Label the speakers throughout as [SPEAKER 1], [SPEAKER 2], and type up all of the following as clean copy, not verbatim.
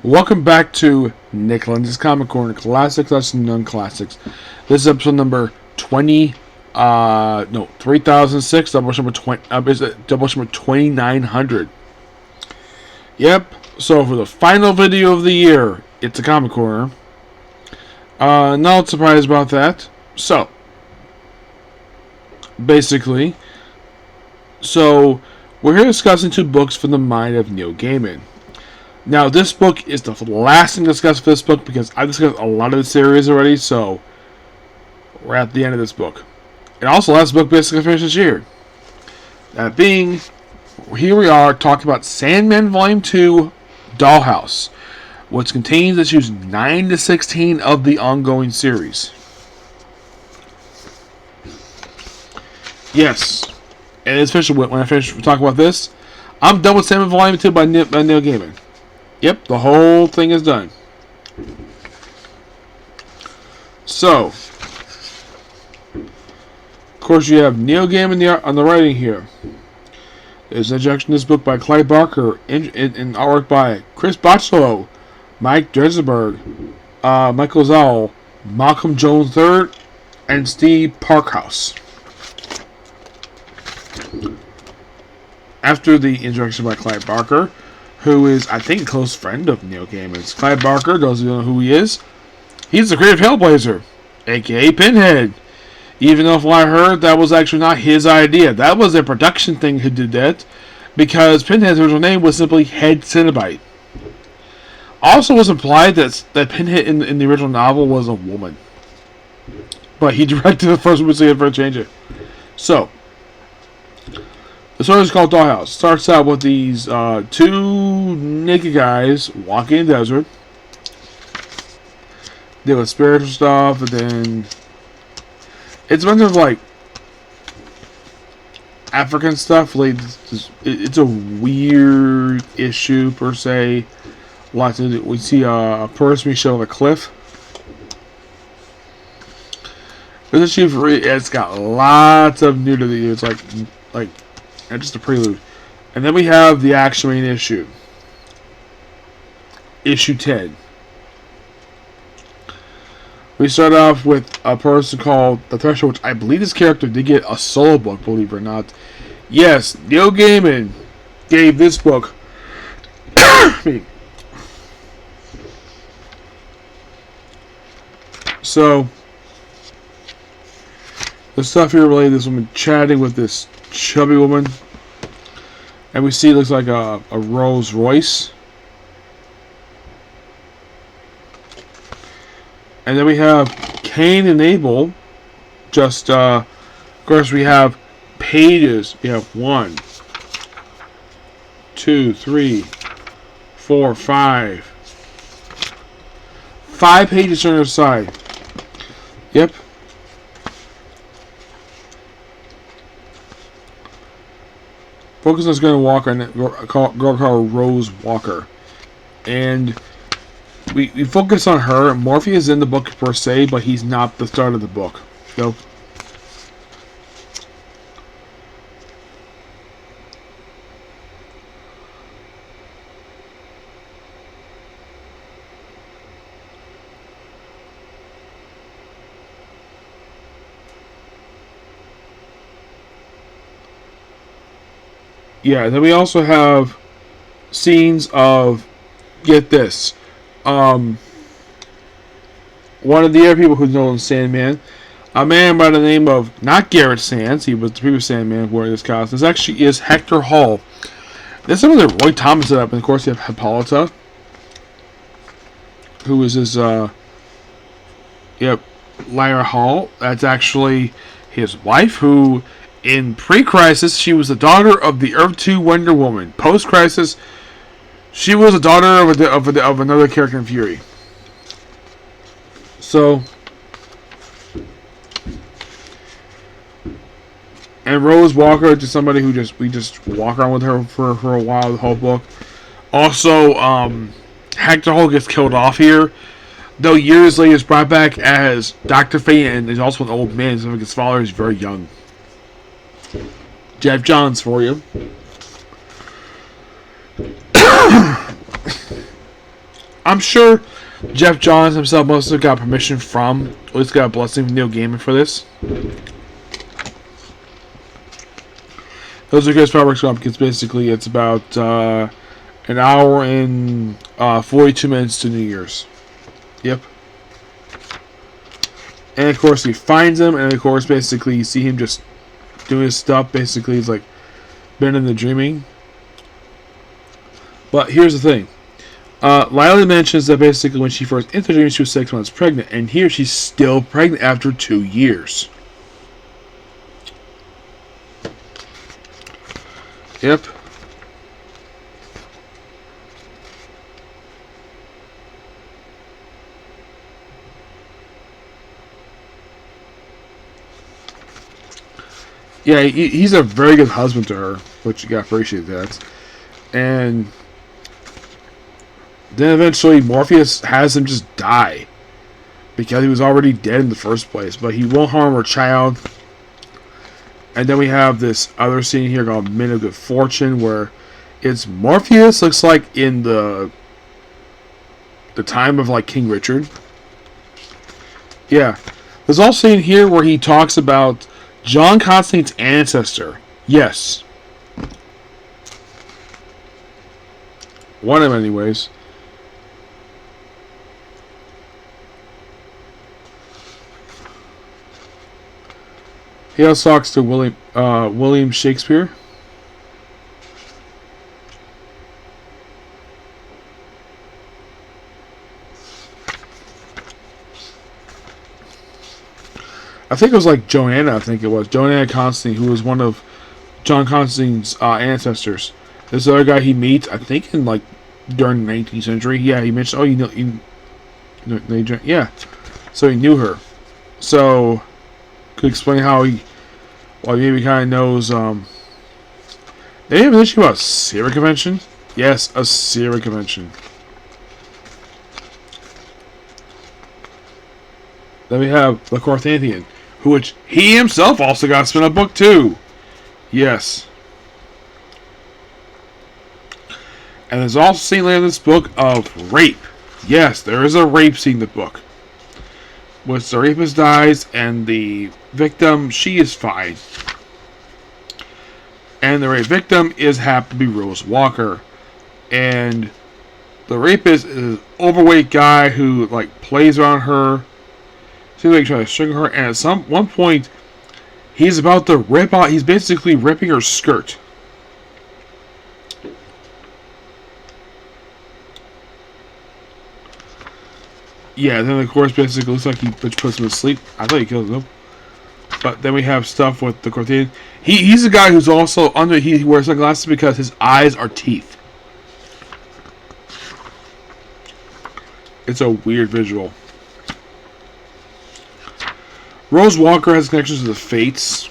[SPEAKER 1] Welcome back to Nick Lenz's Comic Corner, Classics, Lesson Non-Classics. This is episode number 3006, double number 20, double number 2900. Yep, so for the final video of the year, it's a Comic Corner. Not surprised about that. So, basically, we're here discussing two books from the mind of Neil Gaiman. Now, this book is the last thing to discuss for this book because I've discussed a lot of the series already, so we're at the end of this book. And also, last book basically finished this year. That being, here we are talking about Sandman Volume 2, Dollhouse, which contains issues 9 to 16 of the ongoing series. Yes, and especially when I finish talking about this, I'm done with Sandman Volume 2 by Neil Gaiman. Yep, the whole thing is done. So, of course, you have Neil Gaiman on the writing here. There's an introduction to this book by Clive Barker, in artwork by Chris Bachalo, Mike Dressenberg, Michael Zowell, Malcolm Jones III, and Steve Parkhouse. After the introduction by Clive Barker, who is, I think, a close friend of Neil Gaiman's. Clive Barker, those of you know who he is, he's the creative Hellblazer, a.k.a. Pinhead. Even though, if I heard, that was actually not his idea. That was a production thing who did that, because Pinhead's original name was simply Head Cenobite. Also was implied that Pinhead in the original novel was a woman. But he directed the first movie, so he had to change it. So, the story is called Dollhouse. Starts out with these two naked guys walking in the desert. Deal with spiritual stuff, and then it's a bunch of like African stuff. Like it's a weird issue per se. Lots of we see a person being shown on a cliff. This issue it's got lots of nudity. It's like. And just a prelude. And then we have the actual main issue. Issue 10. We start off with a person called The Threshold, which I believe this character did get a solo book, believe it or not. Yes, Neil Gaiman gave this book So the stuff here related, this woman chatting with this chubby woman, and we see it looks like a Rolls Royce, and then we have Cain and Abel. Just of course we have pages. We have 1, 2, 3, 4, 5 pages on the side. Yep. Focus on this girl Walker, and girl called Rose Walker, and we focus on her. Morpheus is in the book per se, but he's not the start of the book. Nope. Yeah, then we also have scenes of, get this, one of the other people who's known as Sandman, a man by the name of, not Garrett Sands, he was the previous Sandman wearing this costume. This actually is Hector Hall. This is something that Roy Thomas set up, and of course you have Hippolyta, who is his, Lyra Hall. That's actually his wife, who, in pre-crisis, she was the daughter of the Earth 2 Wonder Woman. Post-crisis, she was a daughter of another character in Fury. So, and Rose Walker, just somebody who we just walk around with her for a while, the whole book. Also, Hector Hall gets killed off here, though years later is brought back as Dr. Fate, and is also an old man, so his father is very young. Jeff Johns for you. I'm sure Jeff Johns himself must have got permission from, at least got a blessing from Neil Gaiman for this. Those are good fabrics because basically it's about an hour and 42 minutes to New Year's. Yep. And of course he finds him, and of course basically you see him just doing his stuff. Basically he's like been in the dreaming. But here's the thing. Lily mentions that basically when she first entered the dream she was 6 months pregnant, and here she's still pregnant after 2 years. Yep. Yeah, he's a very good husband to her, which you gotta appreciate that. And then eventually Morpheus has him just die because he was already dead in the first place, but he won't harm her child. And then we have this other scene here called Men of Good Fortune, where it's Morpheus, looks like in the time of like King Richard. Yeah. There's also a scene here where he talks about John Constantine's ancestor. Yes. One of them anyways. He also talks to William Shakespeare. I think it was like Joanna. I think it was Joanna Constantine, who was one of John Constantine's ancestors. This other guy he meets, I think, in like during the 19th century. Yeah, he mentioned. Oh, you know, yeah. So he knew her. So could explain how he, well, maybe kind of knows. They have an issue about Syria Convention. Yes, a Syria Convention. Then we have the Carthaginian, which he himself also got a spin-off book too. Yes. And there's also a scene later in this book of rape. Yes, there is a rape scene in the book. Which the rapist dies and the victim, she is fine. And the rape victim happens to be Rose Walker. And the rapist is an overweight guy who like plays around her. Seems like he's trying to string her, and at one point, he's about to rip out. He's basically ripping her skirt. Yeah, then of course, basically looks like he puts him to sleep. I thought he killed him, but then we have stuff with the Quarto. He's a guy who's also under. He wears sunglasses because his eyes are teeth. It's a weird visual. Rose Walker has connections to the Fates,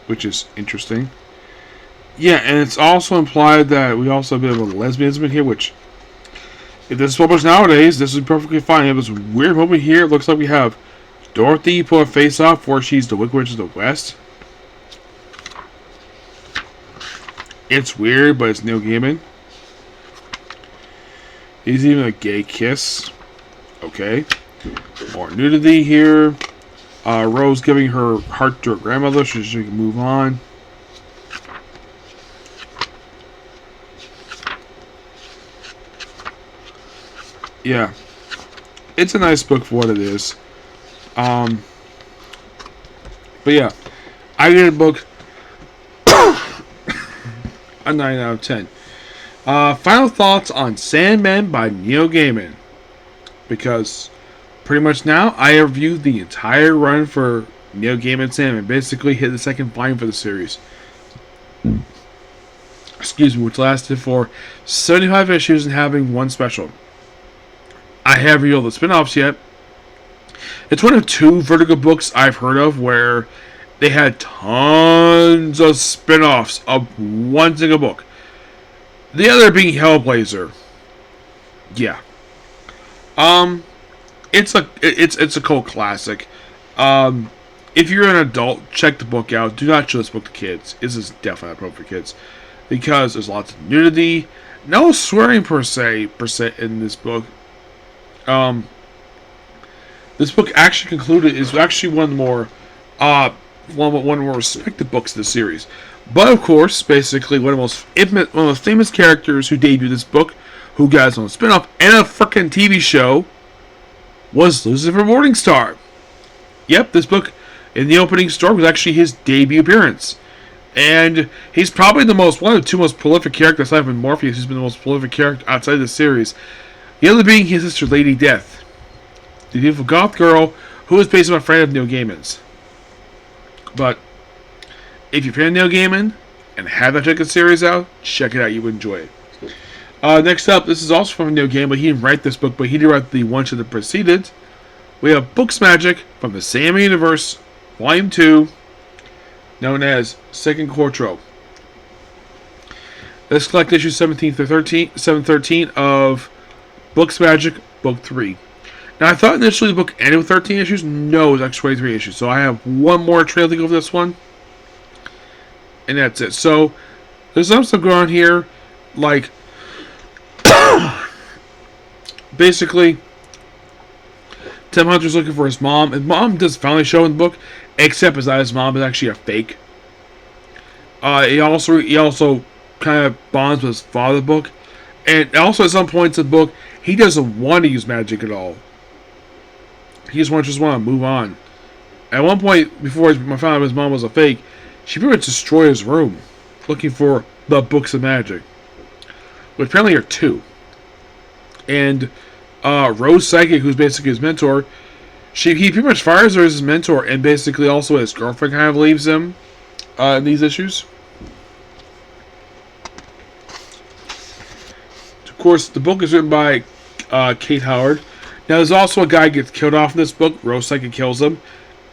[SPEAKER 1] which is interesting. Yeah, and it's also implied that we also have a bit of a lesbianism in here, which, if this is published nowadays, this is perfectly fine. We have this weird moment here. It looks like we have Dorothy pull a face off where she's the Wicked Witch of the West. It's weird, but it's Neil Gaiman. He's even a gay kiss. Okay. More nudity here. Rose giving her heart to her grandmother so she can move on. Yeah. It's a nice book for what it is. But yeah. I get a book a 9 out of 10. Final thoughts on Sandman by Neil Gaiman. Because pretty much now, I have reviewed the entire run for Neil Gaiman Sandman. Basically, hit the second volume for the series. Excuse me, which lasted for 75 issues and having one special. I haven't read all the spin-offs yet. It's one of 2 Vertigo books I've heard of where they had tons of spin-offs of one single book. The other being Hellblazer. Yeah. It's a cult classic. If you're an adult, check the book out. Do not show this book to kids. This is definitely not appropriate for kids because there's lots of nudity, no swearing per se in this book. Um, this book actually concluded is actually one of the more one of the more respected books in the series. But of course, basically one of the most famous characters who debuted this book, who got his own spin-off and a freaking TV show, was Lucifer Morningstar. Yep, this book in the opening story was actually his debut appearance. And he's probably one of the two most prolific characters aside from Morpheus, who's been the most prolific character outside of the series. The other being his sister, Lady Death, the beautiful goth girl who is based on a friend of Neil Gaiman's. But if you're a fan of Neil Gaiman and haven't checked the series out, check it out. You would enjoy it. Next up, this is also from Neil Gaiman, but he didn't write this book, but he did write the one that preceded. We have Books Magic from the Sandman Universe, Volume 2, known as Second Quarto. Let's collect issue 713 of Books Magic, Book 3. Now, I thought initially the book ended with 13 issues. No, it was actually 23 issues. So I have one more trail to go for this one. And that's it. So, there's some stuff going on here. Like, basically, Tim Hunter's looking for his mom. His mom does finally show in the book, except that his mom is actually a fake. He also kind of bonds with his father in the book. And also at some points in the book, he doesn't want to use magic at all. He just want to move on. At one point, before I found out his mom was a fake, she pretty much destroyed his room, looking for the books of magic, which apparently are 2. And Rose Psychic, who's basically his mentor, he pretty much fires her as his mentor, and basically also his girlfriend kind of leaves him in these issues. Of course, the book is written by Kate Howard. Now, there's also a guy who gets killed off in this book. Rose Psychic kills him.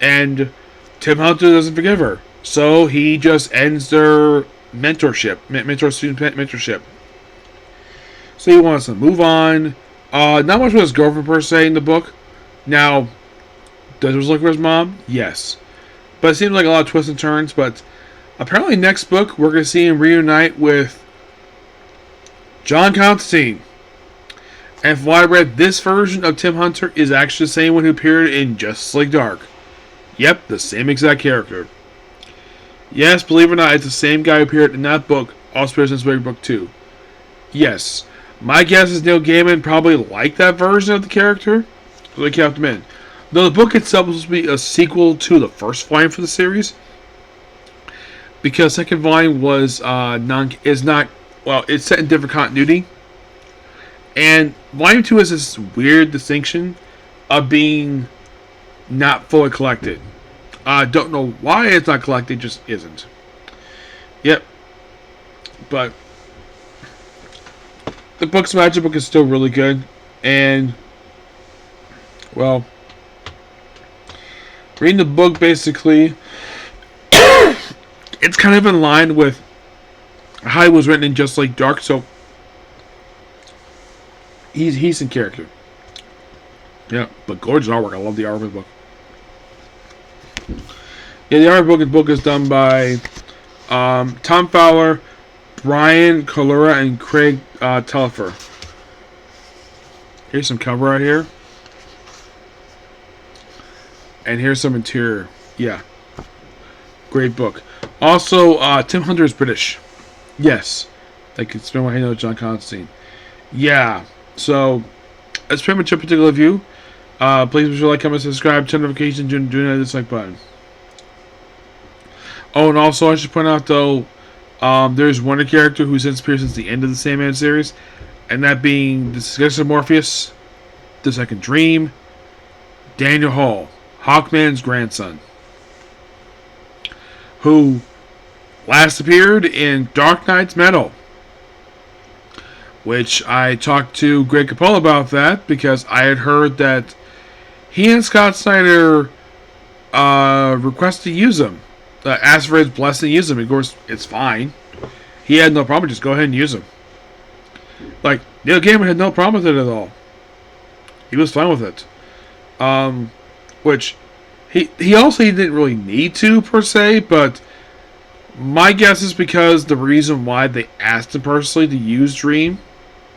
[SPEAKER 1] And Tim Hunter doesn't forgive her. So he just ends their mentorship. Mentor-student mentorship. So he wants to move on. Not much with his girlfriend, per se, in the book. Now, does he look for his mom? Yes. But it seems like a lot of twists and turns. But apparently next book, we're going to see him reunite with John Constantine. And from what I read, this version of Tim Hunter is actually the same one who appeared in Justice League Dark. Yep, the same exact character. Yes, believe it or not, it's the same guy who appeared in that book, also appears in this book too. Yes, my guess is Neil Gaiman probably liked that version of the character, so they kept him in. Though the book itself was supposed to be a sequel to the first volume for the series, because second volume was it's set in different continuity. And Volume 2 has this weird distinction of being not fully collected. I don't know why it's not collected, it just isn't. Yep. But the Books Magic book is still really good. And, well, reading the book basically, it's kind of in line with how it was written in Just Like Dark, so he's in character. Yeah, but gorgeous artwork. I love the artwork of the book. Yeah, the artwork of the book is done by Tom Fowler, Brian Colura, and Craig Telfer. Here's some cover right here. And here's some interior. Yeah. Great book. Also, Tim Hunter is British. Yes. Like, it's been what I know John Constantine. Yeah. So, that's pretty much a particular view. Please be sure to like, comment, subscribe, turn notifications, do that dislike button. Oh, and also I should point out though, there's one character who's appeared since the end of the Sandman series, and that being the successor of Morpheus, the Second Dream, Daniel Hall, Hawkman's grandson, who last appeared in Dark Knight's Metal. Which I talked to Greg Capullo about that because I had heard that he and Scott Snyder requested to use him. Asked for his blessing to use him. Of course, it's fine. He had no problem. Just go ahead and use him. Like, Neil Gaiman had no problem with it at all. He was fine with it. Which, he also didn't really need to, per se, but my guess is because the reason why they asked him personally to use Dream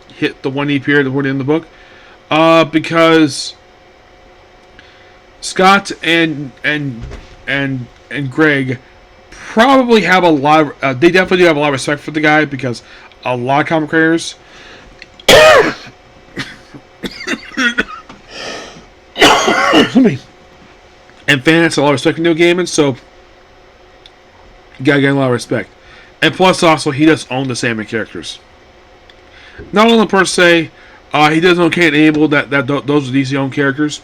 [SPEAKER 1] hit the one he appeared in the book Because Scott and Greg probably have a lot of, they definitely do have a lot of respect for the guy, because a lot of comic creators and fans have a lot of respect for Neil Gaiman, so you gotta get a lot of respect. And plus, also, he does own the Sandman characters. Not only per se, he does own Cain and Abel, that those are DC owned characters.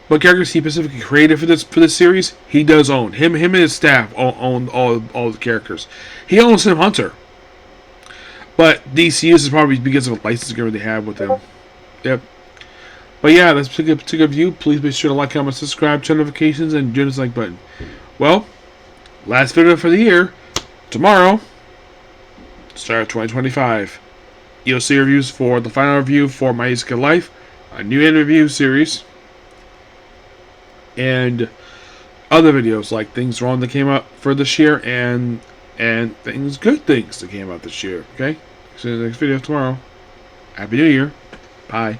[SPEAKER 1] But characters he specifically created for this series, he does own. Him and his staff own all the characters. He owns Tim Hunter. But DC uses probably because of a license agreement they have with him. Yep. But yeah, that's a particular view. Please be sure to like, comment, subscribe, turn notifications, and join the like button. Well, last video for the year. Tomorrow, start of 2025. You'll see reviews for the final review for My Isekai Life, a new anime review series, and other videos like things wrong that came out for this year, and good things that came out this year. Okay? See you in the next video tomorrow. Happy New Year. Bye.